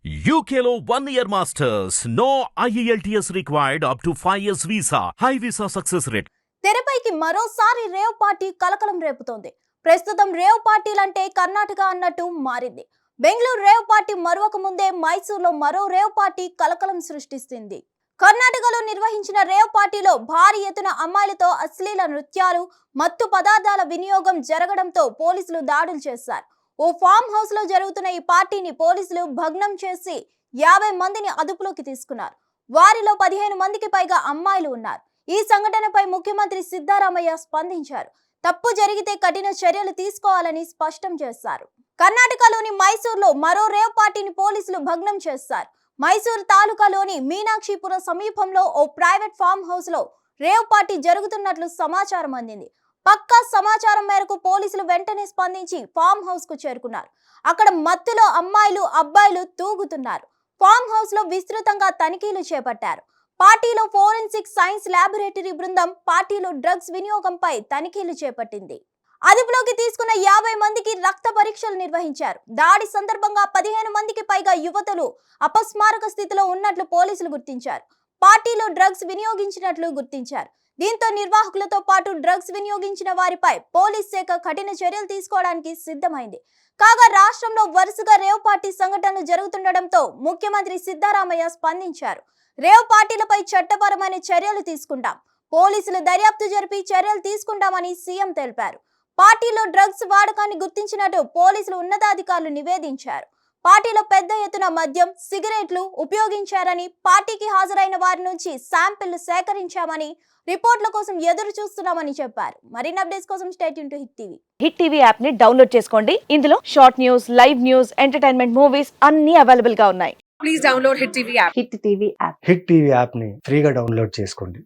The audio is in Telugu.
UKLO 1 year masters. No IELTS required up to 5 years visa. High visa success rate. తెరపైకి మరోసారి రేవ్ పార్టీ కలకలం రేపుతోంది. ప్రస్తుతం రేవ్ పార్టీలంటే కర్ణాటక అన్నట్టు మారింది. బెంగళూరు రేవ్ పార్టీ మరొక ముందే మైసూర్లో మరో రేవ్ పార్టీ కలకలం సృష్టిస్తుంది. కర్ణాటకలో నిర్వహించిన రేవ్ పార్టీలో భారీ ఎత్తున అమ్మాయిలతో అశ్లీల నృత్యాలు, మత్తు పదార్థాల వినియోగం జరగడంతో పోలీసులు దాడులు చేశారు. ఓ ఫామ్ హౌస్ లో జరుగుతున్న ఈ పార్టీని పోలీసులు భగ్నం చేసి 50 మందిని అదుపులోకి తీసుకున్నారు. వారిలో 15 మందికి పైగా అమ్మాయిలు ఉన్నారు. ఈ సంఘటనపై ముఖ్యమంత్రి సిద్ధరామయ్య స్పందించారు. తప్పు జరిగితే కఠిన చర్యలు తీసుకోవాలని స్పష్టం చేశారు. కర్ణాటకలోని మైసూర్లో మరో రేవ్ పార్టీని పోలీసులు భగ్నం చేశారు. మైసూర్ తాలూకాలోని మీనాక్షిపుర సమీపంలో ఓ ప్రైవేట్ ఫామ్ హౌస్ లో రేవ్ పార్టీ జరుగుతున్నట్లు సమాచారం అందింది. పక్కా సమాచారం మేరకు పోలీసులు వెంటనే స్పందించి ఫామ్ హౌస్ కు చేరుకున్నారు. అక్కడ మత్తులో అమ్మాయిలు, అబ్బాయిలు తూగుతున్నారు. ఫామ్ హౌస్ లో విస్తృతంగా తనిఖీలు చేపట్టారు. పార్టీలో ఫోరెన్సిక్ సైన్స్ ల్యాబొరేటరీ బృందం పార్టీలో డ్రగ్స్ వినియోగంపై తనిఖీలు చేపట్టింది. అదుపులోకి తీసుకున్న 50 మందికి రక్త పరీక్షలు నిర్వహించారు. దాడి సందర్భంగా 15 మందికి పైగా యువతులు అపస్మారక స్థితిలో ఉన్నట్లు పోలీసులు గుర్తించారు. పార్టీలో డ్రగ్స్ వినియోగించినట్లు గుర్తించారు. దీంతో నిర్వాహకులతో పాటు డ్రగ్స్ వినియోగించిన వారిపై పోలీస్ శాఖ కఠిన చర్యలు తీసుకోవడానికి సిద్ధమైంది. కాగా రాష్ట్రంలో వరుసగా రేవ్ పార్టీ సంఘటనలు జరుగుతుండటంతో ముఖ్యమంత్రి సిద్ధరామయ్య స్పందించారు. రేవ్ పార్టీలపై చట్టపరమైన చర్యలు తీసుకుంటాం, పోలీసులు దర్యాప్తు జరిపి చర్యలు తీసుకుంటామని సీఎం తెలిపారు. పార్టీలో డ్రగ్స్ వాడకాన్ని గుర్తించినట్టు పోలీసులు ఉన్నతాధికారులు నివేదించారు. పార్టీలో పెద్ద ఎత్తున మద్యం, సిగరెట్లు ఉపయోగించారని, పార్టీకి హాజరైన వారి నుంచి శాంపిళ్లు సేకరించామని, రిపోర్ట్ల కోసం ఎదురు చూస్తున్నామని చెప్పారు. మరిన్ని అప్డేట్స్ కోసం stay tune to hit TV. Hit TV app ని డౌన్లోడ్ చేసుకోండి. ఇందులో short news, live news, entertainment movies అన్ని అవైలబుల్ గా ఉన్నాయి. Please download Hit TV app. Hit TV app. Hit TV యాప్ని ఫ్రీగా డౌన్లోడ్ చేసుకోండి.